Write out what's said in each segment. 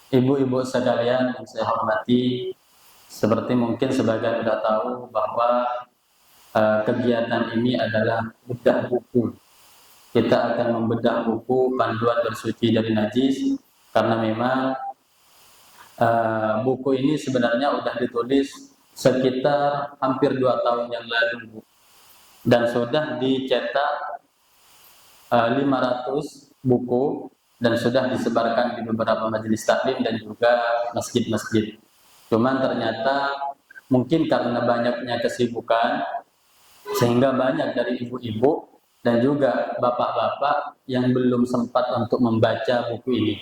Ibu-ibu sekalian yang saya hormati, seperti mungkin sebagian sudah tahu bahwa kegiatan ini adalah bedah buku. Kita akan membedah buku panduan bersuci dari najis, karena memang buku ini sebenarnya sudah ditulis sekitar hampir 2 tahun yang lalu, dan sudah dicetak 500 buku dan sudah disebarkan di beberapa majelis taklim dan juga masjid-masjid. Cuman ternyata mungkin karena banyaknya kesibukan, sehingga banyak dari ibu-ibu dan juga bapak-bapak yang belum sempat untuk membaca buku ini.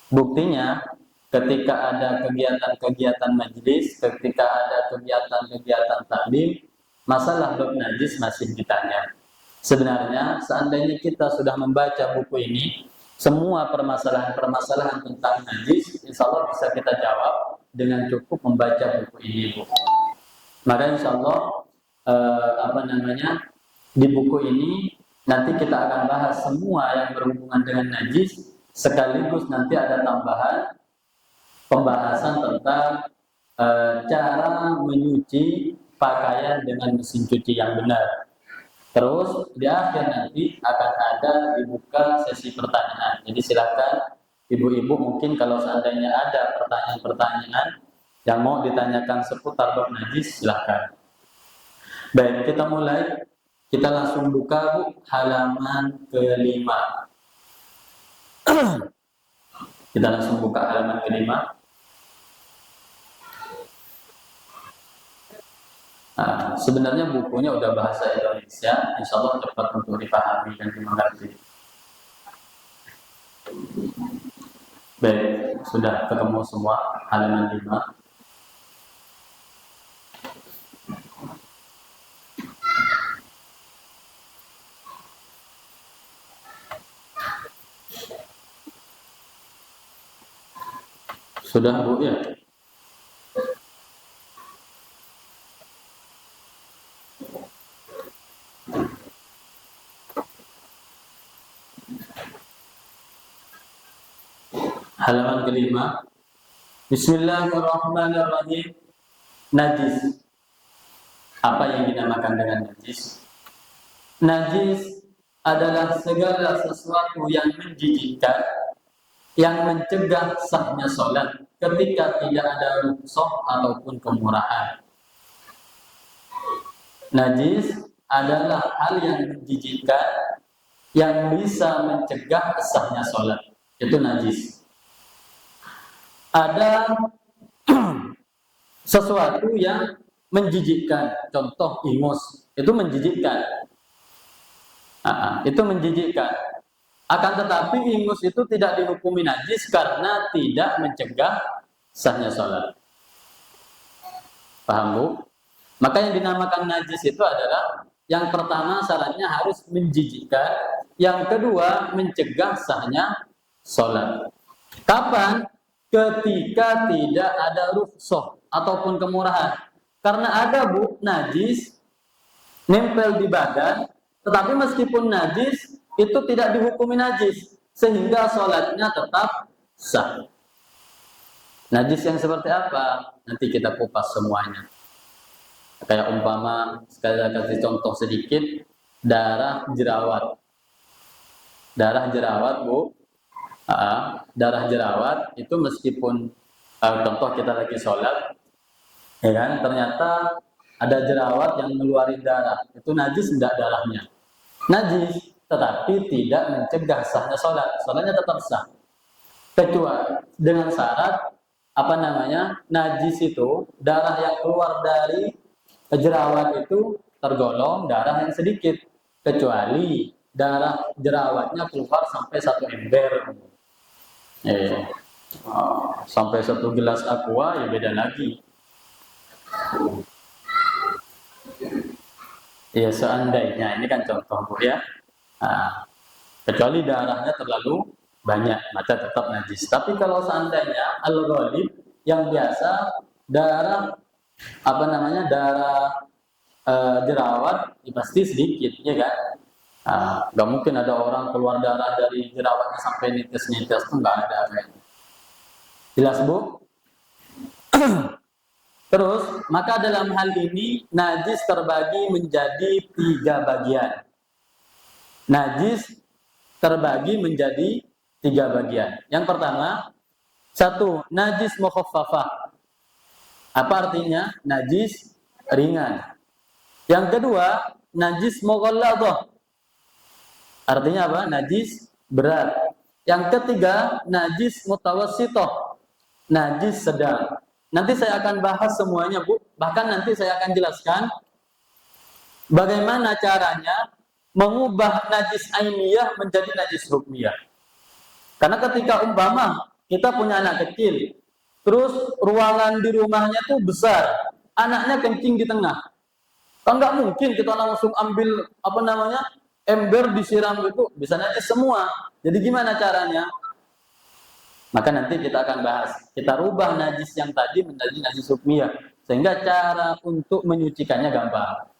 Buktinya, ketika ada kegiatan-kegiatan majelis, ketika ada kegiatan-kegiatan taklim, masalah bab najis masih ditanya. Sebenarnya, seandainya kita sudah membaca buku ini, semua permasalahan-permasalahan tentang najis, insya Allah bisa kita jawab dengan cukup membaca buku ini, Bu. Maka insya Allah, di buku ini nanti kita akan bahas semua yang berhubungan dengan najis, sekaligus nanti ada tambahan pembahasan tentang cara menyuci pakaian dengan mesin cuci yang benar. Terus di akhir nanti akan ada dibuka sesi pertanyaan. Jadi silakan ibu-ibu, mungkin kalau seandainya ada pertanyaan-pertanyaan yang mau ditanyakan seputar bab najis, silakan. Baik, kita mulai. Kita langsung buka, Bu, halaman ke-5. Kita langsung buka halaman ke-5. Sebenarnya bukunya udah bahasa Indonesia, insya Allah cepat untuk dipahami dan dimengerti. Baik, sudah ketemu semua halaman 5. Sudah, Bu, ya? Halaman ke-5. Bismillahirrahmanirrahim. Najis. Apa yang dinamakan dengan najis? Najis adalah segala sesuatu yang menjijikkan, yang mencegah sahnya sholat ketika tidak ada rukhsah ataupun kemurahan. Najis adalah hal yang menjijikkan, yang bisa mencegah sahnya sholat. Itu najis. Ada sesuatu yang menjijikkan, contoh ingus, itu menjijikkan. Itu menjijikkan. Akan tetapi ingus itu tidak dihukumi najis karena tidak mencegah sahnya sholat. Paham, Bu? Maka yang dinamakan najis itu adalah, yang pertama syaratnya harus menjijikkan, yang kedua mencegah sahnya sholat. Kapan? Ketika tidak ada rukhsah ataupun kemurahan. Karena ada, Bu, najis nempel di badan, tetapi meskipun najis itu tidak dihukumi najis, sehingga sholatnya tetap sah. Najis yang seperti apa? Nanti kita kupas semuanya. Kayak umpama, sekali lagi kasih contoh sedikit, darah jerawat. Darah jerawat, Bu. Darah jerawat itu meskipun contoh kita lagi sholat, ya kan, ternyata ada jerawat yang ngeluarin darah, itu najis enggak darahnya? Najis, tetapi tidak mencegah sahnya sholat. Sholatnya tetap sah. Kecuali dengan syarat najis itu, darah yang keluar dari jerawat itu tergolong darah yang sedikit, kecuali darah jerawatnya keluar sampai 1 ember. Sampai 1 gelas aqua, ya beda lagi. Ya seandainya, ini kan contoh, Bu, ya. Kecuali darahnya terlalu banyak, maka tetap najis. Tapi kalau seandainya al-ghalib, yang biasa darah jerawat, ya pasti sedikit, ya kan? Gak mungkin ada orang keluar darah dari jerawatnya sampai nites-nites, itu nggak ada kayaknya. Jelas, Bu? Terus, maka dalam hal ini najis terbagi menjadi 3 bagian. Najis terbagi menjadi 3 bagian. Yang pertama, 1, najis mukhaffafah. Apa artinya? Najis ringan. Yang kedua, najis mughalladhah. Artinya apa? Najis berat. Yang ketiga, najis mutawassithah. Najis sedang. Nanti saya akan bahas semuanya, Bu. Bahkan nanti saya akan jelaskan bagaimana caranya mengubah najis ainiyah menjadi najis hukmiyah. Karena ketika umpama kita punya anak kecil, terus ruangan di rumahnya tuh besar, anaknya kencing di tengah. Kan nggak mungkin kita langsung ambil ember disiram itu, bisa najis semua. Jadi gimana caranya? Maka nanti kita akan bahas. Kita rubah najis yang tadi menjadi najis hukmiyah, sehingga cara untuk menyucikannya gampang.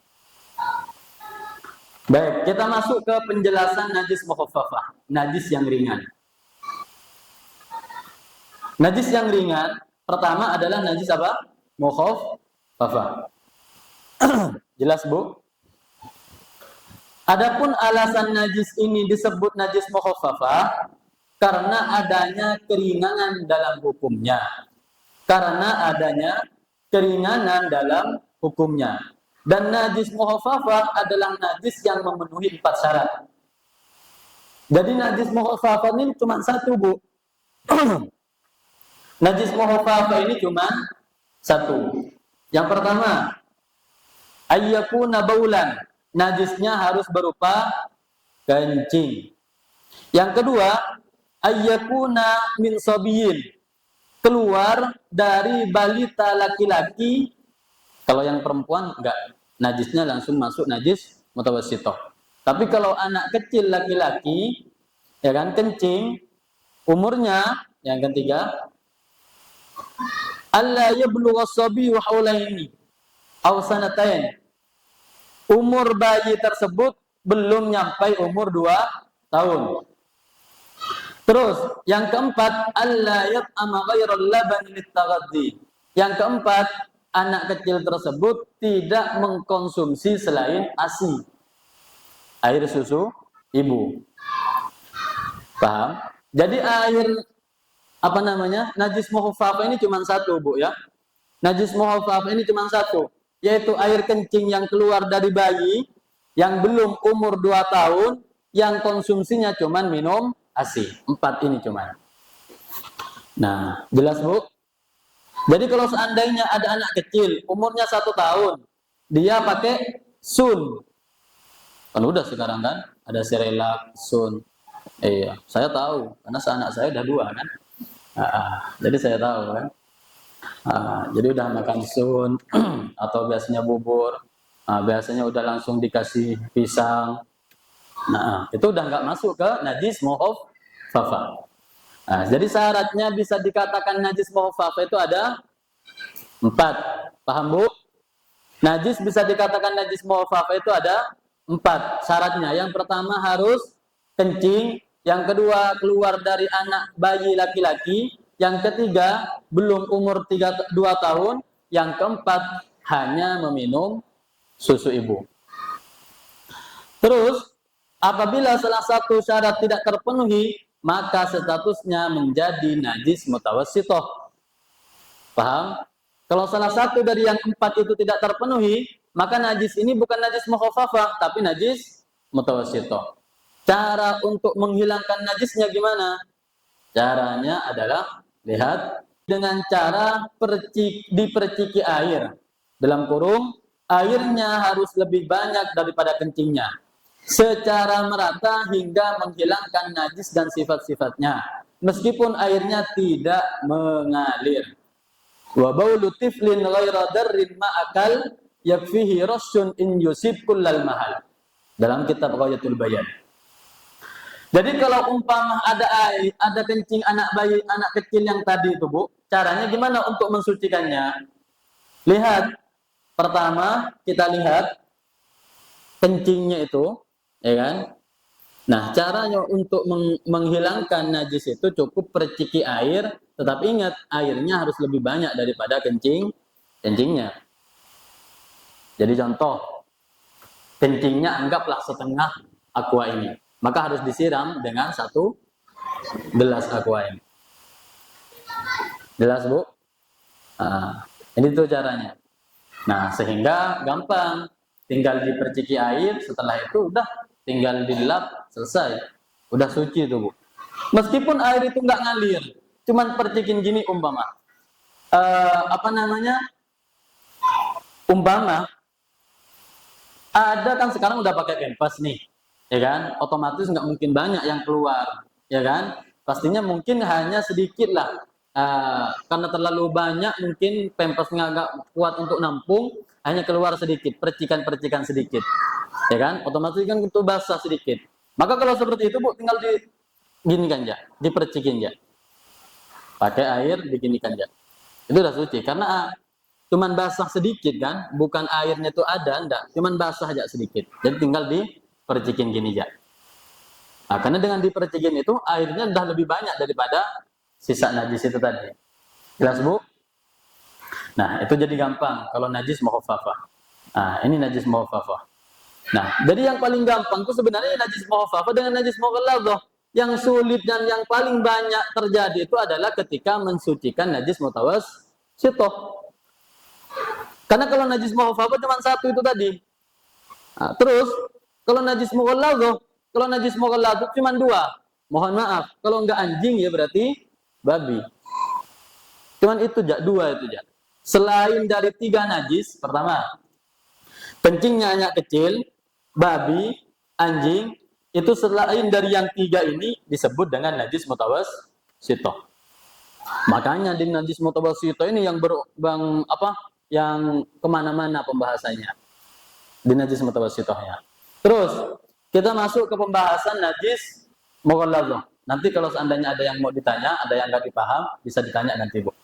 Baik, kita masuk ke penjelasan najis mukhaffafah, najis yang ringan. Najis yang ringan pertama adalah najis apa? Mukhaffafah. Jelas, Bu? Adapun alasan najis ini disebut najis mukhaffafah karena adanya keringanan dalam hukumnya. Karena adanya keringanan dalam hukumnya. Dan najis mukhaffafah adalah najis yang memenuhi 4 syarat. Jadi najis mukhaffafah ini cuma 1, Bu. Najis mukhaffafah ini cuma 1. Yang pertama, ayyakuna baulan. Najisnya harus berupa kencing. Yang kedua, ayyakuna min sabiyin. Keluar dari balita laki-laki. Kalau yang perempuan enggak, najisnya langsung masuk najis mutawassithah. Tapi kalau anak kecil laki-laki, ya kan, kencing, umurnya, yang ketiga, alla yablugha as-sabiyyu haulaini aw sanatain. Umur bayi tersebut belum nyampai umur 2 tahun. Terus, yang keempat, alla yat'ama ghairal labani lit-taghaddi. Yang keempat, anak kecil tersebut tidak mengkonsumsi selain ASI, air susu ibu. Paham? Jadi air najis mukhaffafah ini cuma 1, Bu, ya. Najis mukhaffafah ini cuma 1, yaitu air kencing yang keluar dari bayi yang belum umur 2 tahun yang konsumsinya cuma minum ASI. 4 ini cuma. Nah, jelas, Bu? Jadi kalau seandainya ada anak kecil, umurnya 1 tahun, dia pakai sun. Kan udah sekarang kan, ada Cerelac, sun. Iya, saya tahu, karena anak saya udah 2 kan. Jadi saya tahu kan. Jadi udah makan sun, atau biasanya bubur. Biasanya udah langsung dikasih pisang. Nah, itu udah nggak masuk ke najis mukhaffafah. Jadi syaratnya bisa dikatakan najis mukhaffafah itu ada 4. Paham, Bu? Najis bisa dikatakan najis mukhaffafah itu ada 4 syaratnya. Yang pertama harus kencing, yang kedua keluar dari anak bayi laki-laki, yang ketiga belum umur 2 tahun, yang keempat hanya meminum susu ibu. Terus apabila salah satu syarat tidak terpenuhi, maka statusnya menjadi najis mutawassithah. Paham? Kalau salah satu dari yang 4 itu tidak terpenuhi, maka najis ini bukan najis mukhaffafah, tapi najis mutawassithah. Cara untuk menghilangkan najisnya gimana? Caranya adalah, lihat, dengan cara diperciki air. Dalam kurung, airnya harus lebih banyak daripada kencingnya, secara merata hingga menghilangkan najis dan sifat-sifatnya, meskipun airnya tidak mengalir. Wa baulu tiflin ghaira darrin ma'akal yakfihi rasyun in yusib kullal mahal. Dalam kitab Ghayatul Bayan. Jadi kalau umpama ada kencing anak bayi, anak kecil yang tadi itu, Bu, caranya gimana untuk mensucikannya? Lihat, pertama kita lihat kencingnya itu, ya kan? Nah, caranya untuk menghilangkan najis itu cukup perciki air, tetapi ingat airnya harus lebih banyak daripada kencingnya. Jadi contoh, kencingnya anggaplah setengah aqua ini, maka harus disiram dengan 1 gelas aqua ini. Jelas, Bu? Ini tuh caranya. Nah, sehingga gampang, tinggal diperciki air, setelah itu udah tinggal dilap, selesai. Udah suci itu, Bu. Meskipun air itu nggak ngalir, cuman percikin gini umpama. Umpama ada kan sekarang udah pakai Kempas nih, ya kan? Otomatis nggak mungkin banyak yang keluar, ya kan? Pastinya mungkin hanya sedikit lah. Karena terlalu banyak mungkin Pampasnya nggak kuat untuk nampung, hanya keluar sedikit, percikan-percikan sedikit, ya kan? Otomatis kan itu basah sedikit. Maka kalau seperti itu, Bu, tinggal diginikan ya, dipercikin ya. Pakai air diginikan ya. Itu udah suci karena cuman basah sedikit kan, bukan airnya itu ada, enggak, cuman basah aja sedikit. Jadi tinggal dipercikin gini ya. Nah, karena dengan dipercikin itu airnya udah lebih banyak daripada sisa najis itu tadi. Jelas, Bu? Nah, itu jadi gampang kalau najis mukhaffafah. Nah, ini najis mukhaffafah. Nah, jadi yang paling gampang itu sebenarnya najis mukhaffafah dengan najis mughalladhah. Yang sulit dan yang paling banyak terjadi itu adalah ketika mensucikan najis mutawassithah. Karena kalau najis mukhaffafah cuma 1 itu tadi. Nah, terus kalau najis mughalladhah cuma 2. Mohon maaf, kalau enggak anjing ya berarti babi. Cuman itu ja, 2 itu ja. Selain dari 3 najis, pertama, kencingnya hanya kecil, babi, anjing, itu selain dari yang 3 ini disebut dengan najis mutawassithah. Makanya di najis mutawassithah ini yang yang kemana-mana pembahasannya di najis mutawassithahnya. Terus kita masuk ke pembahasan najis mughalladhah. Nanti kalau seandainya ada yang mau ditanya, ada yang nggak dipaham, bisa ditanya nanti, Bu.